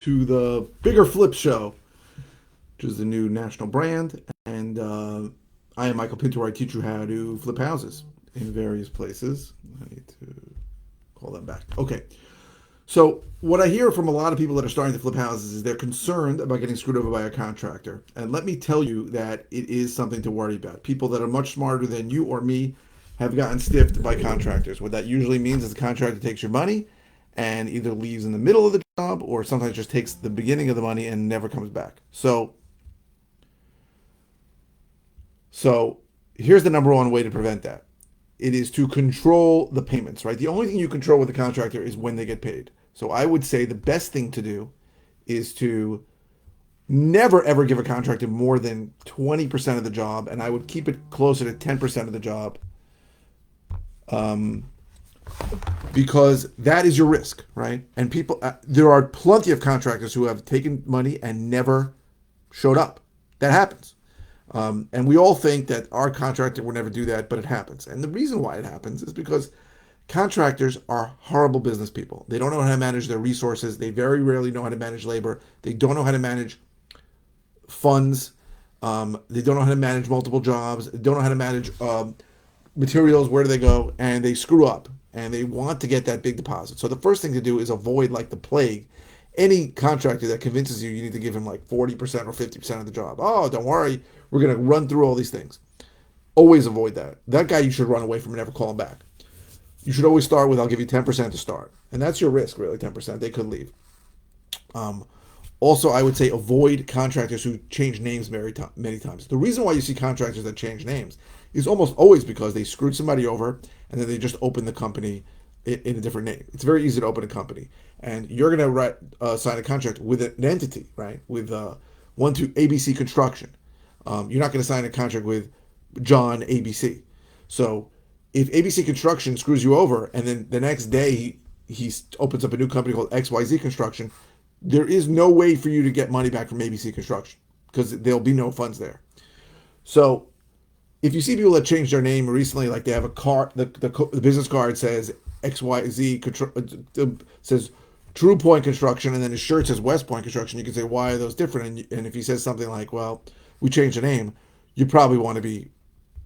to the Bigger Flip Show, which is the new national brand. And I am Michael Pinter. I teach you how to flip houses in various places. I need to call that back. Okay. So, what I hear from a lot of people that are starting to flip houses is they're concerned about getting screwed over by a contractor. And let me tell you that it is something to worry about. People that are much smarter than you or me have gotten stiffed by contractors. What that usually means is the contractor takes your money and either leaves in the middle of the job or sometimes just takes the beginning of the money and never comes back. So here's the number one way to prevent that. It is to control the payments, right? The only thing you control with the contractor is when they get paid. So I would say the best thing to do is to never ever give a contractor more than 20% of the job, and I would keep it closer to 10% of the job, um, because that is your risk, right? And there are plenty of contractors who have taken money and never showed up. That happens. And we all think that our contractor would never do that, but it happens. And the reason why it happens is because contractors are horrible business people. They don't know how to manage their resources. They very rarely know how to manage labor. They don't know how to manage funds. They don't know how to manage multiple jobs. They don't know how to manage materials. Where do they go? And they screw up. And they want to get that big deposit. So the first thing to do is avoid, like the plague, any contractor that convinces you need to give him like 40% or 50% of the job. Oh, don't worry. We're going to run through all these things. Always avoid that. That guy you should run away from and never call him back. You should always start with, I'll give you 10% to start. And that's your risk, really, 10%. They could leave. Um, Also, I would say avoid contractors who change names many times. The reason why you see contractors that change names is almost always because they screwed somebody over and then they just open the company in a different name. It's very easy to open a company, and you're going to sign a contract with an entity, right? With one to ABC Construction. You're not going to sign a contract with John ABC. So if ABC Construction screws you over, and then the next day he opens up a new company called XYZ Construction, there is no way for you to get money back from ABC Construction because there'll be no funds there. So if you see people that change their name recently, like they have a card, the business card says XYZ says True Point Construction, and then his shirt says West Point Construction, you can say, why are those different? And if he says something like, well, we changed the name, you probably want to be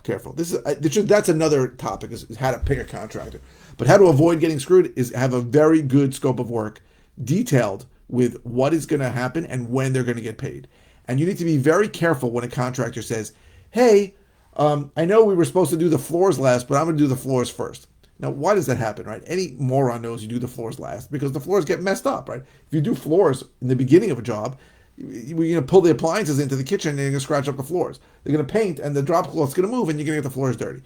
careful. That's another topic, is how to pick a contractor. But how to avoid getting screwed is have a very good scope of work, detailed with what is going to happen and when they're going to get paid. And you need to be very careful when a contractor says, hey, I know we were supposed to do the floors last, but I'm going to do the floors first. Now, why does that happen, right? Any moron knows you do the floors last because the floors get messed up, right? If you do floors in the beginning of a job, you're going to pull the appliances into the kitchen and you're going to scratch up the floors. They're going to paint and the drop cloth's going to move and you're going to get the floors dirty.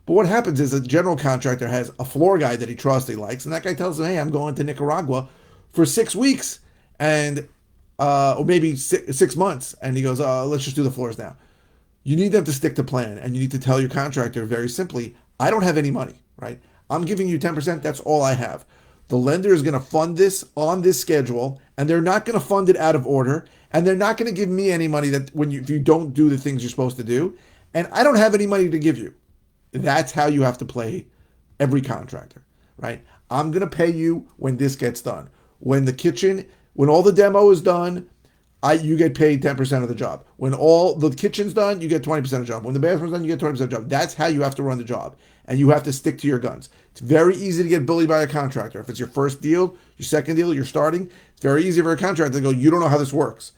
But what happens is a general contractor has a floor guy that he trusts, he likes, and that guy tells him, hey, I'm going to Nicaragua for 6 weeks and or maybe 6 months. And he goes, let's just do the floors now. You need them to stick to plan, and you need to tell your contractor very simply, I don't have any money, right? I'm giving you 10%. That's all I have. The lender is going to fund this on this schedule, and they're not going to fund it out of order, and they're not going to give me any money that if you don't do the things you're supposed to do, and I don't have any money to give you. That's how you have to play every contractor, right? I'm going to pay you when this gets done. When all the demo is done, you get paid 10% of the job. When all the kitchen's done, you get 20% of the job. When the bathroom's done, you get 20% of the job. That's how you have to run the job. And you have to stick to your guns. It's very easy to get bullied by a contractor. If it's your first deal, your second deal, you're starting, it's very easy for a contractor to go, you don't know how this works.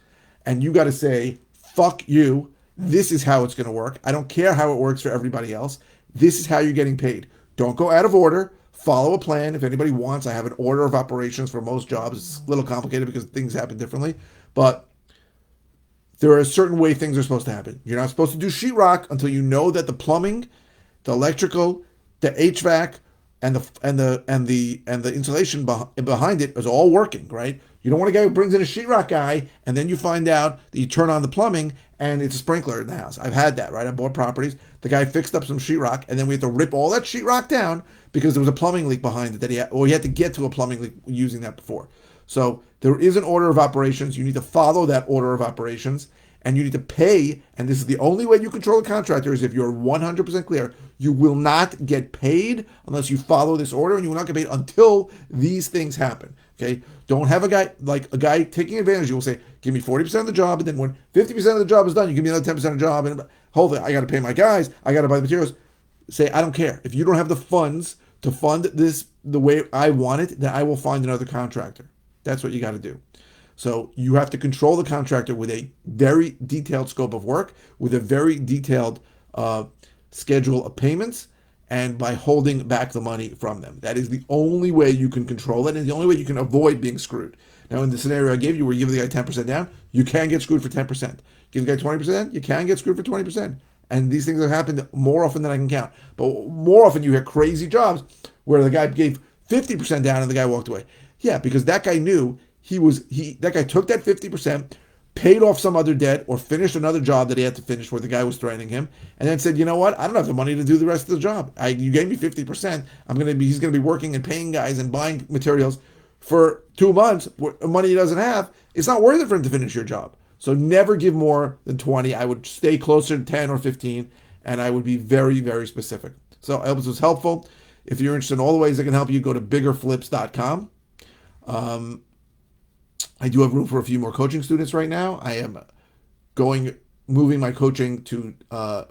And you got to say, fuck you. This is how it's going to work. I don't care how it works for everybody else. This is how you're getting paid. Don't go out of order. Follow a plan. If anybody wants, I have an order of operations for most jobs. It's a little complicated because things happen differently. But there are a certain way things are supposed to happen. You're not supposed to do sheetrock until you know that the plumbing, the electrical, the HVAC, and the insulation behind it is all working, right? You don't want a guy who brings in a sheetrock guy and then you find out that you turn on the plumbing and it's a sprinkler in the house. I've had that, right? I bought properties. The guy fixed up some sheetrock and then we had to rip all that sheetrock down because there was a plumbing leak behind it he had to get to a plumbing leak using that before. So there is an order of operations. You need to follow that order of operations, and you need to pay. And this is the only way you control a contractor is if you're 100% clear. You will not get paid unless you follow this order, and you will not get paid until these things happen. Okay, don't have a guy taking advantage. You will say, "Give me 40% of the job," and then when 50% of the job is done, you give me another 10% of the job, and hold it, I got to pay my guys, I got to buy the materials. Say, I don't care if you don't have the funds to fund this the way I want it, then I will find another contractor. That's what you got to do. So you have to control the contractor with a very detailed scope of work, with a very detailed schedule of payments, and by holding back the money from them. That is the only way you can control it, and the only way you can avoid being screwed. Now, in the scenario I gave you, where you give the guy 10% down, you can get screwed for 10%. Give the guy 20%, you can get screwed for 20%. And these things have happened more often than I can count. But more often you hear crazy jobs where the guy gave 50% down and the guy walked away. Yeah, because that guy knew that guy took that 50%, paid off some other debt, or finished another job that he had to finish where the guy was threatening him, and then said, you know what, I don't have the money to do the rest of the job. You gave me 50%. He's gonna be working and paying guys and buying materials for 2 months, money he doesn't have. It's not worth it for him to finish your job. So never give more than 20. I would stay closer to 10 or 15, and I would be very, very specific. So I hope this was helpful. If you're interested in all the ways I can help you, go to biggerflips.com. I do have room for a few more coaching students right now. I am moving my coaching to a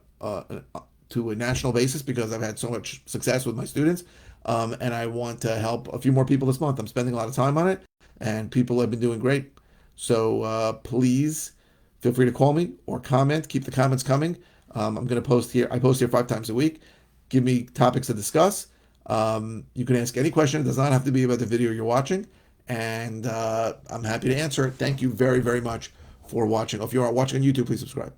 national basis because I've had so much success with my students, and I want to help a few more people this month. I'm spending a lot of time on it, and people have been doing great. So please feel free to call me or comment. Keep the comments coming. I'm going to post here. I post here 5 times a week. Give me topics to discuss. You can ask any question. It does not have to be about the video you're watching. And I'm happy to answer it. Thank you very, very much for watching. If you are watching on YouTube, please subscribe.